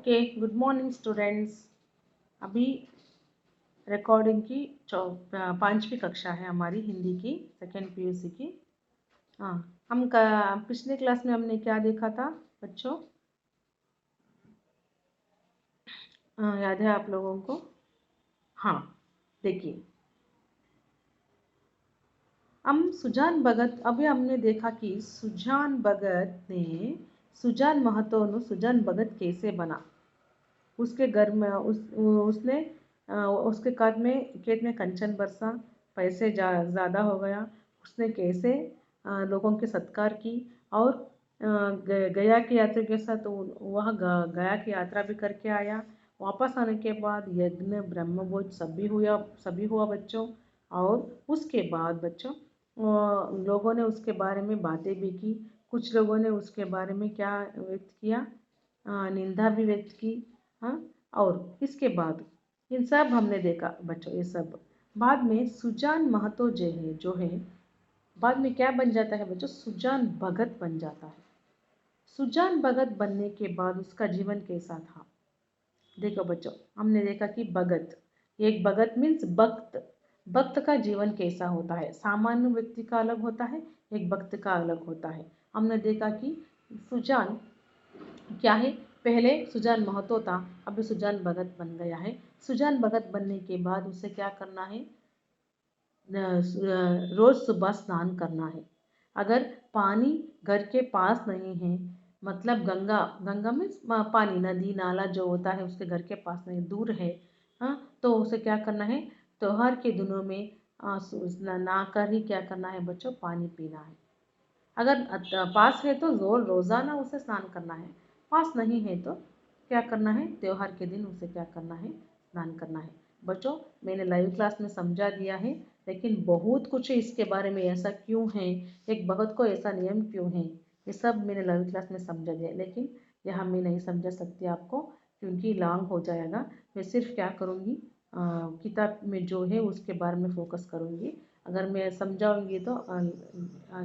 Okay, good morning students. अभी recording की 5वीं कक्षा है हमारी, हिंदी की, सेकेंड पीयूसी की। हाँ, पिछले क्लास में हमने क्या देखा था बच्चों? याद है आप लोगों को? हाँ, देखिए, अभी हमने देखा कि सुजान महतो नु सुजान भगत कैसे बना। उसके घर में उसने उसके खेत में कंचन बरसा, पैसे ज़्यादा हो गया। उसने कैसे लोगों के सत्कार की और गया की यात्रा के साथ वह गया की यात्रा भी करके आया। वापस आने के बाद यज्ञ ब्रह्मभोज सभी हुआ बच्चों। और उसके बाद बच्चों लोगों ने उसके बारे में बातें भी की। कुछ लोगों ने उसके बारे में क्या व्यक्त किया, निंदा भी व्यक्त की। हाँ, और इसके बाद इन सब हमने देखा बच्चों। ये सब बाद में सुजान महतो जो है बाद में क्या बन जाता है बच्चों? सुजान भगत बन जाता है। सुजान भगत बनने के बाद उसका जीवन कैसा था? देखो बच्चों, हमने देखा कि एक भगत मीन्स भक्त का जीवन कैसा होता है। सामान्य व्यक्ति का अलग होता है, एक भक्त का अलग होता है। हमने देखा कि सुजान क्या है, पहले सुजान महतो था, अभी सुजान भगत बन गया है। सुजान भगत बनने के बाद उसे क्या करना है? रोज सुबह स्नान करना है। अगर पानी घर के पास नहीं है, मतलब गंगा में पानी, नदी नाला जो होता है उसके घर के पास नहीं, दूर है, हाँ, तो उसे क्या करना है? त्योहार के दिनों में नहा कर ही क्या करना है बच्चों? पानी पीना है। अगर पास है तो रोज़ाना उसे स्नान करना है। पास नहीं है तो क्या करना है? त्योहार के दिन उसे क्या करना है? स्नान करना है। बच्चों, मैंने लाइव क्लास में समझा दिया है, लेकिन बहुत कुछ है इसके बारे में। ऐसा क्यों है, एक भगत को ऐसा नियम क्यों है, ये सब मैंने लाइव क्लास में समझा दिया, लेकिन यहाँ मैं नहीं समझा सकती आपको क्योंकि लॉन्ग हो जाएगा। मैं सिर्फ क्या करूँगी, किताब में जो है उसके बारे में फोकस करूँगी। अगर मैं समझाऊंगी तो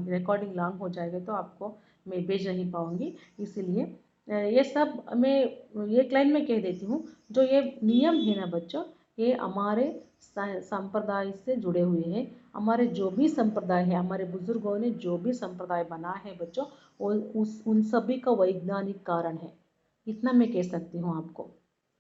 रिकॉर्डिंग लॉन्ग हो जाएगा तो आपको मैं भेज नहीं पाऊंगी। इसीलिए ये सब मैं एक लाइन में कह देती हूँ। जो ये नियम है ना बच्चों, ये हमारे संप्रदाय से जुड़े हुए हैं। हमारे जो भी संप्रदाय है, हमारे बुजुर्गों ने जो भी संप्रदाय बना है बच्चों, वो उन सभी का वैज्ञानिक कारण है। इतना मैं कह सकती हूँ आपको,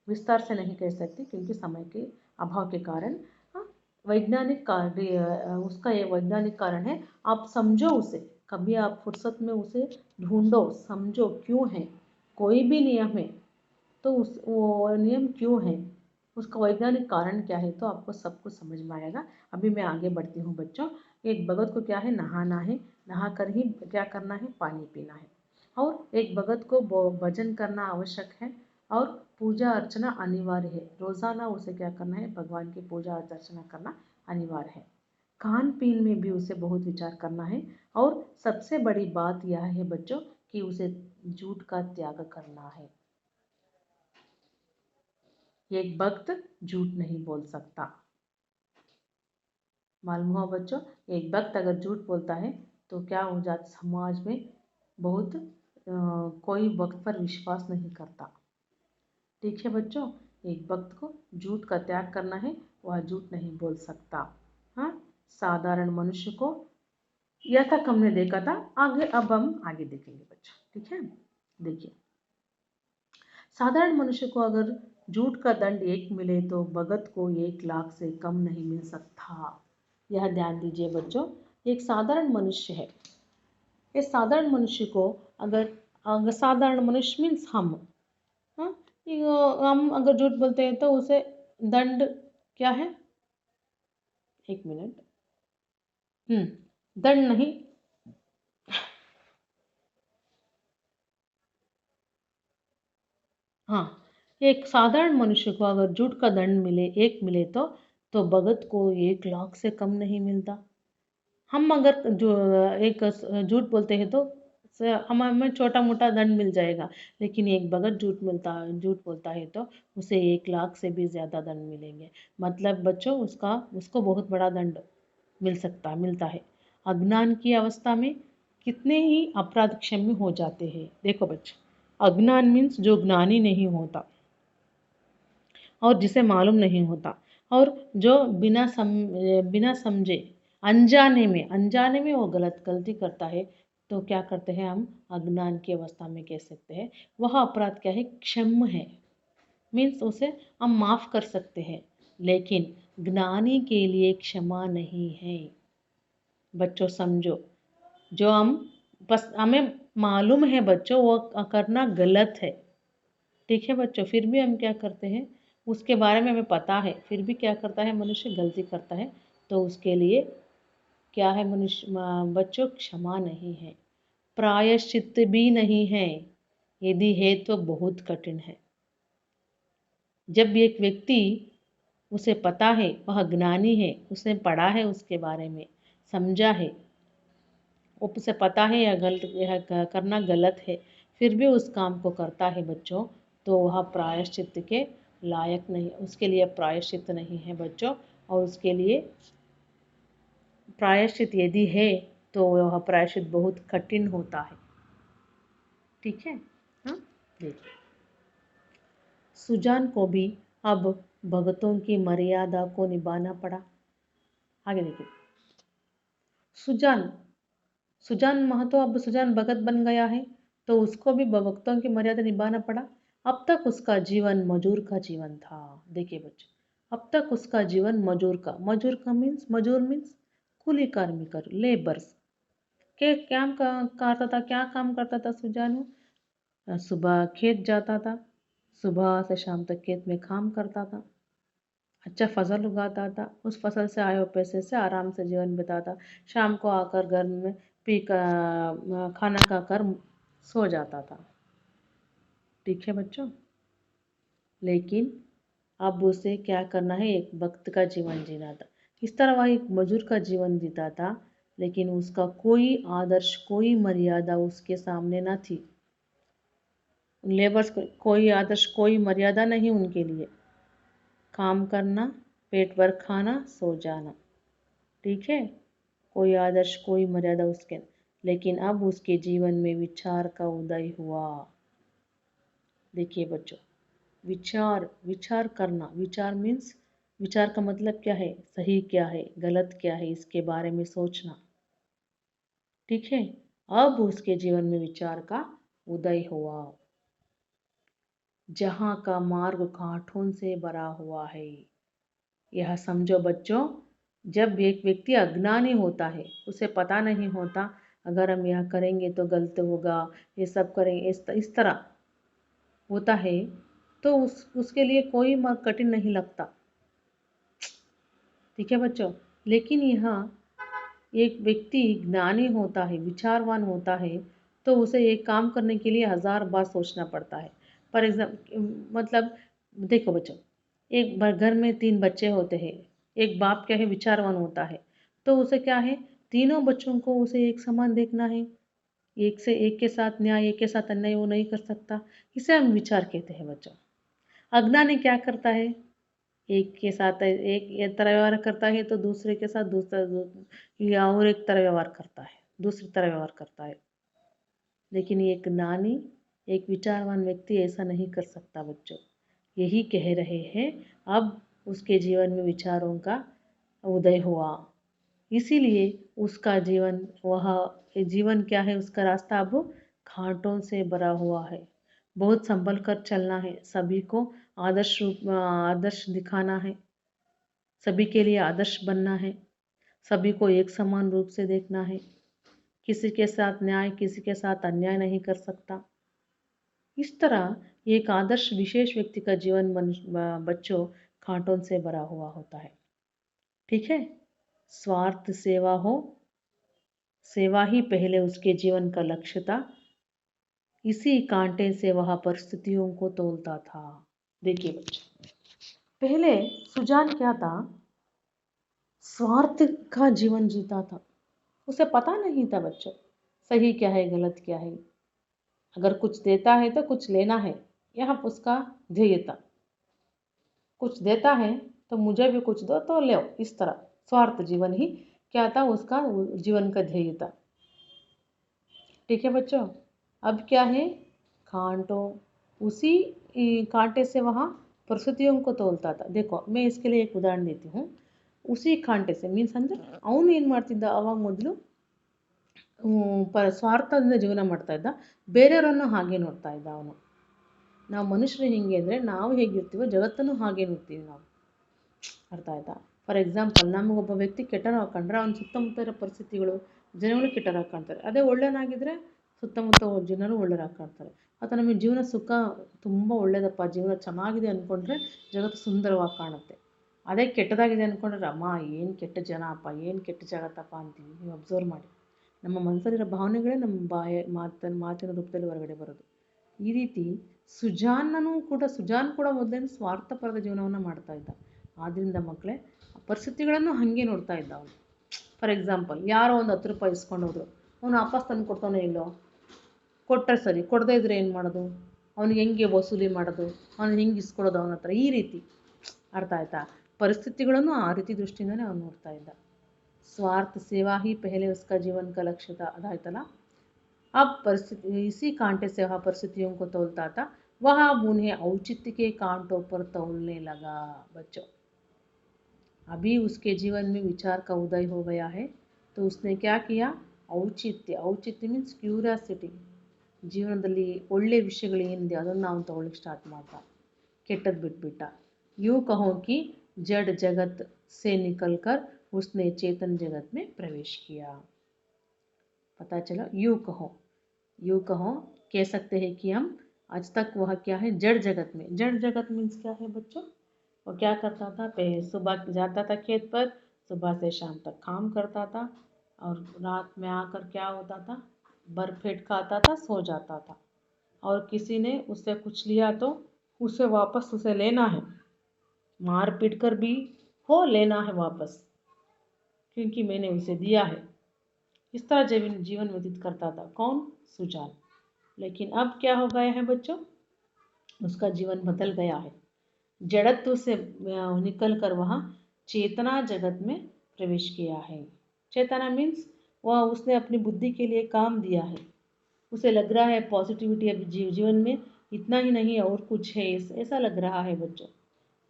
विस्तार से नहीं कह सकती क्योंकि समय के अभाव के कारण। हाँ, वैज्ञानिक कार्य उसका ये वैज्ञानिक कारण है। आप समझो उसे, कभी आप फुर्सत में उसे ढूंढो, समझो क्यों है। कोई भी नियम है तो वो नियम क्यों है, उसका वैज्ञानिक कारण क्या है, तो आपको सब कुछ समझ में आएगा। अभी मैं आगे बढ़ती हूँ बच्चों। एक भगत को क्या है? नहाना है, नहा कर ही क्या करना है? पानी पीना है। और एक भगत को भजन करना आवश्यक है और पूजा अर्चना अनिवार्य है। रोजाना उसे क्या करना है? भगवान की पूजा अर्चना करना अनिवार्य है। खान पीन में भी उसे बहुत विचार करना है। और सबसे बड़ी बात यह है बच्चों कि उसे झूठ का त्याग करना है। एक भक्त झूठ नहीं बोल सकता। मालूम हुआ बच्चों, एक भक्त अगर झूठ बोलता है तो क्या हो जाता? समाज में बहुत कोई भक्त पर विश्वास नहीं करता। ठीक है बच्चों, एक भक्त को झूठ का त्याग करना है, वह झूठ नहीं बोल सकता। हाँ, साधारण मनुष्य को, यह तक हमने देखा था। अब हम आगे देखेंगे बच्चों। ठीक है, देखिए, साधारण मनुष्य को अगर झूठ का दंड 1 मिले तो भगत को 1 लाख से कम नहीं मिल सकता। यह ध्यान दीजिए बच्चों, एक साधारण मनुष्य है। इस साधारण मनुष्य को अगर साधारण मनुष्य मीन्स हम, हाँ, हम अगर झूठ बोलते हैं तो उसे दंड क्या है? 1 मिनट। दंड नहीं, हाँ, एक साधारण मनुष्य को अगर झूठ का दंड मिले तो भगत को 1 लाख से कम नहीं मिलता। हम अगर जो एक झूठ बोलते हैं तो हमें छोटा मोटा दंड मिल जाएगा, लेकिन एक भगत झूठ बोलता है तो उसे 1 लाख से भी ज़्यादा दंड मिलेंगे। मतलब बच्चों, उसको बहुत बड़ा दंड मिलता है। अज्ञान की अवस्था में कितने ही अपराध क्षम्य हो जाते हैं। देखो बच्चों, अज्ञान मीन्स जो ज्ञानी नहीं होता, और जिसे मालूम नहीं होता, और जो बिना समझे अनजाने में वो गलती करता है, तो क्या करते हैं हम, अज्ञान की अवस्था में कह सकते हैं। वह अपराध क्या है, क्षम्य है, मीन्स उसे हम माफ कर सकते हैं, लेकिन ज्ञानी के लिए क्षमा नहीं है। बच्चों समझो, जो हम बस हमें मालूम है बच्चों वो करना गलत है, ठीक है बच्चों, फिर भी हम क्या करते हैं, उसके बारे में हमें पता है, फिर भी क्या करता है मनुष्य, गलती करता है, तो उसके लिए क्या है मनुष्य, बच्चों, क्षमा नहीं है, प्रायश्चित भी नहीं है, यदि है तो बहुत कठिन है। जब एक व्यक्ति, उसे पता है, वह ज्ञानी है, उसने पढ़ा है, उसके बारे में समझा है, उसे पता है यह करना गलत है, फिर भी उस काम को करता है बच्चों, तो वह प्रायश्चित के लायक नहीं, उसके लिए प्रायश्चित नहीं है बच्चों। और उसके लिए प्रायश्चित यदि है तो वह प्रायश्चित बहुत कठिन होता है, ठीक है। हाँ, देखिए, सुजान को भी अब भगतों की मर्यादा को निभाना पड़ा। आगे देखिए, सुजान सुजान महतो अब सुजान भगत बन गया है, तो उसको भी भक्तों की मर्यादा निभाना पड़ा। अब तक उसका जीवन मजूर का जीवन था। देखिए बच्चों, अब तक उसका जीवन मजूर का मीन्स, मजूर मीन्स कूली कार्मिक, लेबर्स के काम करता था। क्या काम करता था सुजान? सुबह खेत जाता था, सुबह से शाम तक खेत में काम करता था, अच्छा फसल उगाता था, उस फसल से आए हुए पैसे से आराम से जीवन बिताता, शाम को आकर घर में खाना खाकर सो जाता था, ठीक है बच्चों। लेकिन अब उसे क्या करना है, एक भक्त का जीवन जीना था। इस तरह वह एक मजदूर का जीवन जीता था, लेकिन उसका कोई आदर्श, कोई मर्यादा उसके सामने न थी। लेबर्स को कोई आदर्श, कोई मर्यादा नहीं उनके लिए, काम करना, पेट भर खाना, सो जाना, ठीक है, कोई आदर्श, कोई मर्यादा उसके। लेकिन अब उसके जीवन में विचार का उदय हुआ। देखिए बच्चों, विचार, विचार करना, विचार मीन्स, विचार का मतलब क्या है, सही क्या है, गलत क्या है, इसके बारे में सोचना, ठीक है। अब उसके जीवन में विचार का उदय हुआ। जहाँ का मार्ग कांटों से भरा हुआ है, यह समझो बच्चों, जब एक व्यक्ति अज्ञानी होता है, उसे पता नहीं होता, अगर हम यह करेंगे तो गलत होगा, ये सब करेंगे, इस तरह होता है, तो उसके लिए कोई कठिन नहीं लगता, ठीक है बच्चों। लेकिन यहाँ एक व्यक्ति ज्ञानी होता है, विचारवान होता है, तो उसे एक काम करने के लिए 1000 बार सोचना पड़ता है। फॉर एग्जाम्पल, मतलब देखो बच्चों, एक घर में 3 बच्चे होते हैं, एक बाप क्या है, विचारवान होता है, तो उसे क्या है, तीनों बच्चों को उसे एक समान देखना है, एक के साथ न्याय, एक के साथ अन्याय वो नहीं कर सकता, इसे हम विचार कहते हैं बच्चों। अज्ञानी क्या करता है, एक के साथ एक तरह व्यवहार करता है, तो दूसरे के साथ दूसरा या और एक तरह व्यवहार करता है, दूसरी तरह व्यवहार करता है। लेकिन एक ज्ञानी, एक विचारवान व्यक्ति ऐसा नहीं कर सकता बच्चों। यही कह रहे हैं, अब उसके जीवन में विचारों का उदय हुआ, इसीलिए उसका जीवन, वह जीवन क्या है, उसका रास्ता अब घाटों से भरा हुआ है। बहुत संभल कर चलना है, सभी को आदर्श दिखाना है, सभी के लिए आदर्श बनना है, सभी को एक समान रूप से देखना है, किसी के साथ न्याय, किसी के साथ अन्याय नहीं कर सकता। इस तरह एक आदर्श विशेष व्यक्ति का जीवन बच्चों कांटों से भरा हुआ होता है, ठीक है। स्वार्थ सेवा हो, सेवा ही पहले उसके जीवन का लक्ष्य था, इसी कांटे से वह परिस्थितियों को तोलता था। देखिए बच्चों, पहले सुजान क्या था, स्वार्थ का जीवन जीता था, उसे पता नहीं था बच्चों, सही क्या है, गलत क्या है, अगर कुछ देता है तो कुछ लेना है, यह उसका ध्येय था, कुछ देता है तो मुझे भी कुछ दो तो ले, इस तरह स्वार्थ जीवन ही क्या था, उसका जीवन का ध्येय था, ठीक है बच्चों। अब क्या है, कांटों, उसी कांटे से वहाँ परिस्थितियों को तोलता था। देखो मैं इसके लिए एक उदाहरण देती हूँ। उसी कांटे से मीन्स ಅಂದ್ರೆ ಅವನು ಏನು ಮಾಡ್ತಿದ್ದ ಅವಾಗ ಮೊದಲು ಸ್ವಾರ್ಥದಿಂದ ಜೀವನ ಮಾಡ್ತಾ ಇದ್ದ, ಬೇರೆಯವರನ್ನು ಹಾಗೆ ನೋಡ್ತಾ ಇದ್ದ ಅವನು. ನಾವು ಮನುಷ್ಯರು ಹೆಂಗೆ ಅಂದರೆ ನಾವು ಹೇಗಿರ್ತೀವೋ ಜಗತ್ತನ್ನು ಹಾಗೆ ನೋಡ್ತೀವಿ ನಾವು. ಅರ್ಥ ಆಯ್ತಾ? ಫಾರ್ ಎಕ್ಸಾಂಪಲ್ ನಮಗೊಬ್ಬ ವ್ಯಕ್ತಿ ಕೆಟ್ಟವನಾಗಿ ಕಂಡ್ರೆ ಅವನ ಸುತ್ತಮುತ್ತ ಇರೋ ಪರಿಸ್ಥಿತಿಗಳು ಜನಗಳು ಕೆಟ್ಟವರಾಗಿ ಕಾಣ್ತಾರೆ. ಅದೇ ಒಳ್ಳೆಯನಾಗಿದ್ದರೆ ಸುತ್ತಮುತ್ತ ಜನರು ಒಳ್ಳೆಯರಾಗಿ ಕಾಣ್ತಾರೆ. ಅಥವಾ ನಮಗೆ ಜೀವನ ಸುಖ ತುಂಬ ಒಳ್ಳೆಯದಪ್ಪ, ಜೀವನ ಚೆನ್ನಾಗಿದೆ ಅಂದ್ಕೊಂಡ್ರೆ ಜಗತ್ತು ಸುಂದರವಾಗಿ ಕಾಣುತ್ತೆ. ಅದೇ ಕೆಟ್ಟದಾಗಿದೆ ಅಂದ್ಕೊಂಡ್ರೆ ಅಮ್ಮ ಏನು ಕೆಟ್ಟ ಜನ ಅಪ್ಪ, ಏನು ಕೆಟ್ಟ ಜಗತ್ತಪ್ಪ ಅಂತೀವಿ. ನೀವು ಅಬ್ಸರ್ವ್ ಮಾಡಿ, ನಮ್ಮ ಮನಸ್ಸಲ್ಲಿರೋ ಭಾವನೆಗಳೇ ನಮ್ಮ ಮಾತಿನ ರೂಪದಲ್ಲಿ ಹೊರಗಡೆ ಬರೋದು. ಈ ರೀತಿ ಸುಜಾನ್ ಕೂಡ ಮೊದಲೇನು ಸ್ವಾರ್ಥಪರದ ಜೀವನವನ್ನು ಮಾಡ್ತಾ ಇದ್ದ. ಆದ್ದರಿಂದ ಮಕ್ಕಳೇ, ಪರಿಸ್ಥಿತಿಗಳನ್ನು ಹಾಗೆ ನೋಡ್ತಾ ಇದ್ದ ಅವನು. ಫಾರ್ ಎಕ್ಸಾಂಪಲ್ ಯಾರೋ ಒಂದು 10 ರೂಪಾಯಿ ಇಸ್ಕೊಂಡು ಹೋದ್ರು, ಅವನು ವಾಪಸ್ ತಂದು ಕೊಡ್ತಾನೆ ಇಲ್ಲೋ, ಕೊಟ್ಟರೆ ಸರಿ, ಕೊಡದೇ ಇದ್ರೆ ಏನು ಮಾಡೋದು, ಅವ್ನಿಗೆ ಹೆಂಗೆ ವಸೂಲಿ ಮಾಡೋದು, ಅವ್ನು ಹೆಂಗೆ ಇಸ್ಕೊಡೋದು ಅವನ ಹತ್ರ, ಈ ರೀತಿ. ಅರ್ಥ ಆಯ್ತಾ? ಪರಿಸ್ಥಿತಿಗಳನ್ನು ಆ ರೀತಿ ದೃಷ್ಟಿಯಿಂದನೇ ಅವನು ನೋಡ್ತಾ ಇದ್ದ. स्वार्थ सेवा ही पहले उसका जीवन का लक्ष्य था, अदायतला। अब परिस्थिति इसी कांटे से वह परिस्थितियों को तोलता था, वह अब उन्हें औचित्य के कांटों पर तोलने लगा। बच्चों, अभी उसके जीवन में विचार का उदय हो गया है, तो उसने क्या किया? औचित्य मीन्स ಕ್ಯೂರಿಯಾಸಿಟಿ. ಜೀವನದಲ್ಲಿ ಒಳ್ಳೆ ವಿಷಯಗಳು ಏನಿದೆ ಅದನ್ನು ಅವನು ತಗೊಳ್ಳಿಕ್ಕೆ ಸ್ಟಾರ್ಟ್ ಮಾಡ್ದ, ಕೆಟ್ಟದ್ದು ಬಿಟ್ಬಿಟ್ಟ. यूं कहो कि जड़ जगत से निकलकर उसने चेतन जगत में प्रवेश किया। पता चला? यूं कहो कह सकते हैं कि हम आज तक वह क्या है? जड़ जगत में। जड़ जगत मीन्स क्या है बच्चों? वो क्या करता था? पहले सुबह जाता था खेत पर, सुबह से शाम तक काम करता था, और रात में आकर क्या होता था? बरफेट खाता था, सो जाता था। और किसी ने उससे कुछ लिया तो उसे वापस उसे लेना है, मार पीट कर भी हो लेना है वापस, क्योंकि मैंने उसे दिया है। इस तरह जीवन व्यतीत करता था कौन? सुजान। लेकिन अब क्या हो गया है बच्चों? उसका जीवन बदल गया है। जड़त्व से निकल कर वह चेतना जगत में प्रवेश किया है। चेतना मीन्स वह उसने अपनी बुद्धि के लिए काम दिया है। उसे लग रहा है पॉजिटिविटी अब जीवन में इतना ही नहीं और कुछ है, ऐसा लग रहा है बच्चों।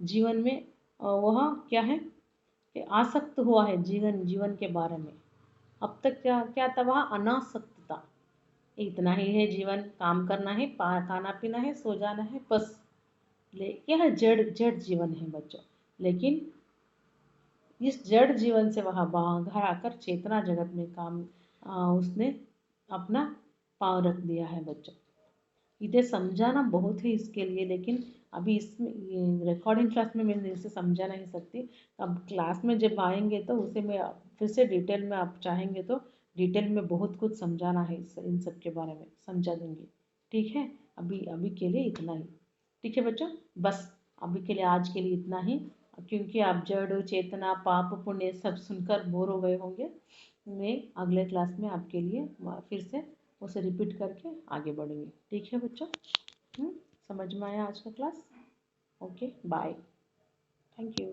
जीवन में वह क्या है कि आसक्त हुआ है जीवन के बारे में। अब तक क्या था? वह अनासक्त था। इतना ही है जीवन, काम करना है, खाना पीना है, सो जाना है, बस। यह जड़ जीवन है बच्चों। लेकिन इस जड़ जीवन से वह बाहर आकर चेतना जगत में काम उसने अपना पाँव रख दिया है बच्चों। इसे समझाना बहुत है इसके लिए, लेकिन अभी इसमें रिकॉर्डिंग क्लास में मैं इसे समझा नहीं सकती। अब क्लास में जब आएंगे तो उसे मैं फिर से डिटेल में, आप चाहेंगे तो डिटेल में बहुत कुछ समझाना है, इन सब के बारे में समझा दूँगी। ठीक है? अभी के लिए इतना ही। ठीक है बच्चों, बस अभी के लिए आज के लिए इतना ही, क्योंकि आप जड़ चेतना पाप पुण्य सब सुनकर बोर हो गए होंगे। मैं अगले क्लास में आपके लिए फिर से उसे रिपीट करके आगे बढ़ूँगी। ठीक है बच्चों? समझ में आया आज का class? Okay, bye, thank you.